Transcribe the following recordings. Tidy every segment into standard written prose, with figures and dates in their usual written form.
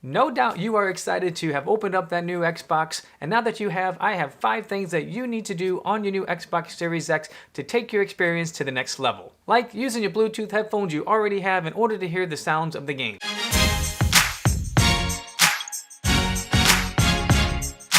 No doubt you are excited to have opened up that new Xbox, and now that you have, I have 5 things that you need to do on your new Xbox Series X to take your experience to the next level. Like using your Bluetooth headphones you already have in order to hear the sounds of the game.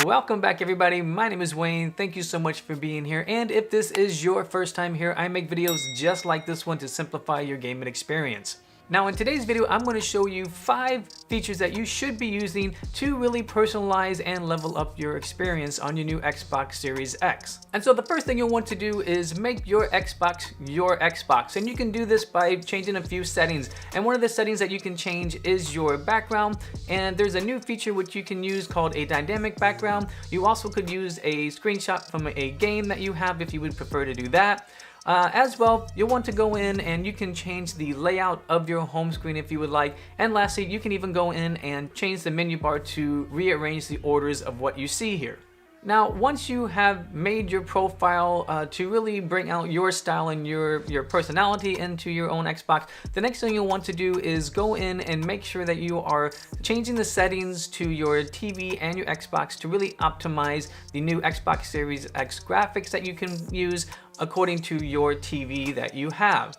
Welcome back everybody, my name is Wayne, thank you so much for being here, and if this is your first time here, I make videos just like this one to simplify your gaming experience. Now in today's video, I'm going to show you 5 features that you should be using to really personalize and level up your experience on your new Xbox Series X. And so the first thing you'll want to do is make your Xbox, and you can do this by changing a few settings. And one of the settings that you can change is your background, and there's a new feature which you can use called a dynamic background. You also could use a screenshot from a game that you have if you would prefer to do that. As well, you'll want to go in and you can change the layout of your home screen if you would like. And lastly, you can even go in and change the menu bar to rearrange the orders of what you see here. Now, once you have made your profile to really bring out your style and your personality into your own Xbox, the next thing you'll want to do is go in and make sure that you are changing the settings to your TV and your Xbox to really optimize the new Xbox Series X graphics that you can use according to your TV that you have.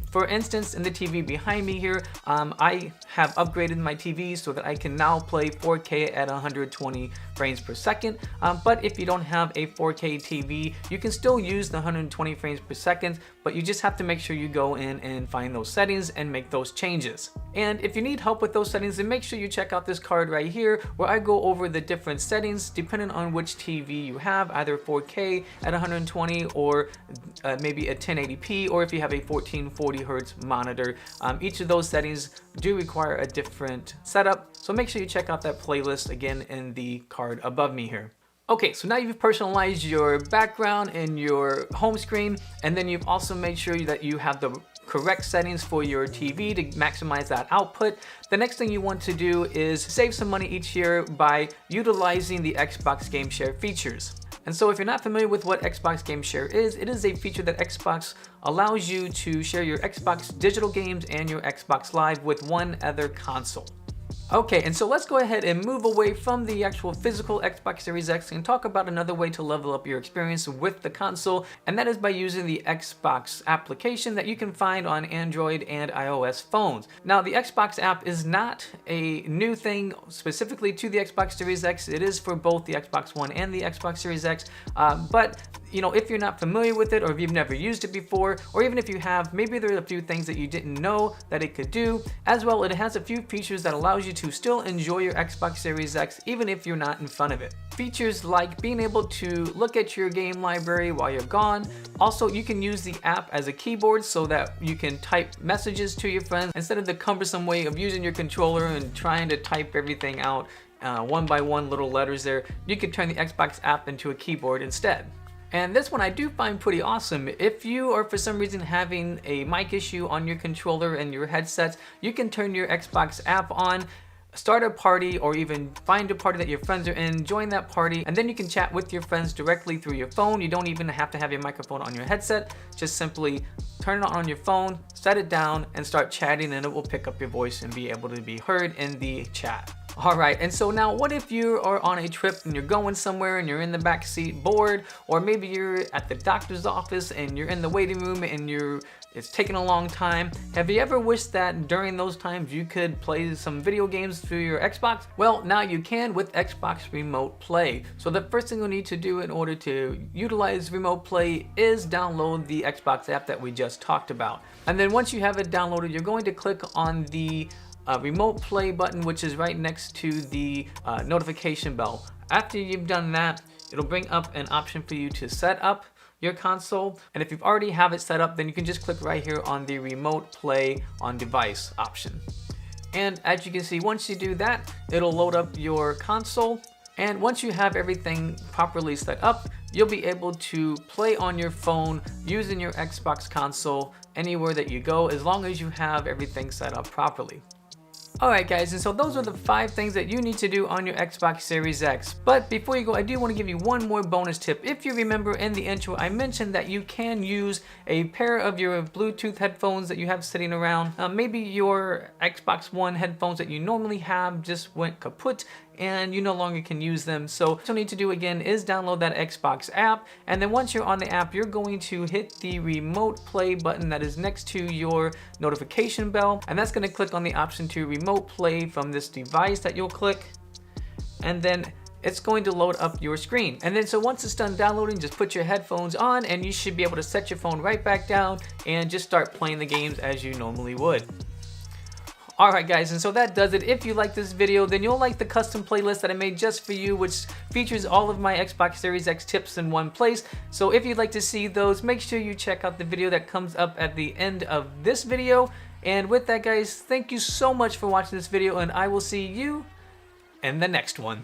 For instance, in the TV behind me here, I have upgraded my TV so that I can now play 4K at 120 frames per second. But if you don't have a 4K TV, you can still use the 120 frames per second, but you just have to make sure you go in and find those settings and make those changes. And if you need help with those settings, then make sure you check out this card right here where I go over the different settings depending on which TV you have, either 4K at 120 or maybe a 1080p, or if you have a 1440 Hertz monitor. Each of those settings do require a different setup, so make sure you check out that playlist again in the card above me here. Okay, so now you've personalized your background and your home screen, and then you've also made sure that you have the correct settings for your TV to maximize that output. The next thing you want to do is save some money each year by utilizing the Xbox Game Share features. And so if you're not familiar with what Xbox Game Share is, it is a feature that Xbox allows you to share your Xbox digital games and your Xbox Live with one other console. Okay, and so let's go ahead and move away from the actual physical Xbox Series X and talk about another way to level up your experience with the console, and that is by using the Xbox application that you can find on Android and iOS phones. Now, the Xbox app is not a new thing specifically to the Xbox Series X. It is for both the Xbox One and the Xbox Series X, but you know, if you're not familiar with it, or if you've never used it before, or even if you have, maybe there are a few things that you didn't know that it could do. As well, it has a few features that allows you to still enjoy your Xbox Series X even if you're not in front of it. Features like being able to look at your game library while you're gone. Also, you can use the app as a keyboard so that you can type messages to your friends instead of the cumbersome way of using your controller and trying to type everything out one by one little letters there. You can turn the Xbox app into a keyboard instead. And this one I do find pretty awesome. If you are for some reason having a mic issue on your controller and your headsets, you can turn your Xbox app on, start a party, or even find a party that your friends are in, join that party, and then you can chat with your friends directly through your phone. You don't even have to have your microphone on your headset. Just simply turn it on your phone, set it down, and start chatting, and it will pick up your voice and be able to be heard in the chat. Alright, and so now what if you are on a trip and you're going somewhere and you're in the back seat bored, or maybe you're at the doctor's office and you're in the waiting room and it's taking a long time. Have you ever wished that during those times you could play some video games through your Xbox? Well, now you can with Xbox Remote Play. So the first thing you'll need to do in order to utilize Remote Play is download the Xbox app that we just talked about. And then once you have it downloaded, you're going to click on the Remote Play button, which is right next to the notification bell. After you've done that, it'll bring up an option for you to set up your console, and if you've already have it set up, then you can just click right here on the Remote Play on Device option. And as you can see, once you do that, it'll load up your console, and once you have everything properly set up, you'll be able to play on your phone using your Xbox console anywhere that you go, as long as you have everything set up properly. Alright guys, and so those are the 5 things that you need to do on your Xbox Series X. But before you go, I do want to give you one more bonus tip. If you remember in the intro, I mentioned that you can use a pair of your Bluetooth headphones that you have sitting around. Maybe your Xbox One headphones that you normally have just went kaput and you no longer can use them. So what you'll need to do again is download that Xbox app, and then once you're on the app, you're going to hit the remote play button that is next to your notification bell, and that's going to click on the option to remote play from this device that you'll click, and then it's going to load up your screen. And then so once it's done downloading, just put your headphones on and you should be able to set your phone right back down and just start playing the games as you normally would. Alright guys, and so that does it. If you like this video, then you'll like the custom playlist that I made just for you, which features all of my Xbox Series X tips in one place. So if you'd like to see those, make sure you check out the video that comes up at the end of this video. And with that guys, thank you so much for watching this video, and I will see you in the next one.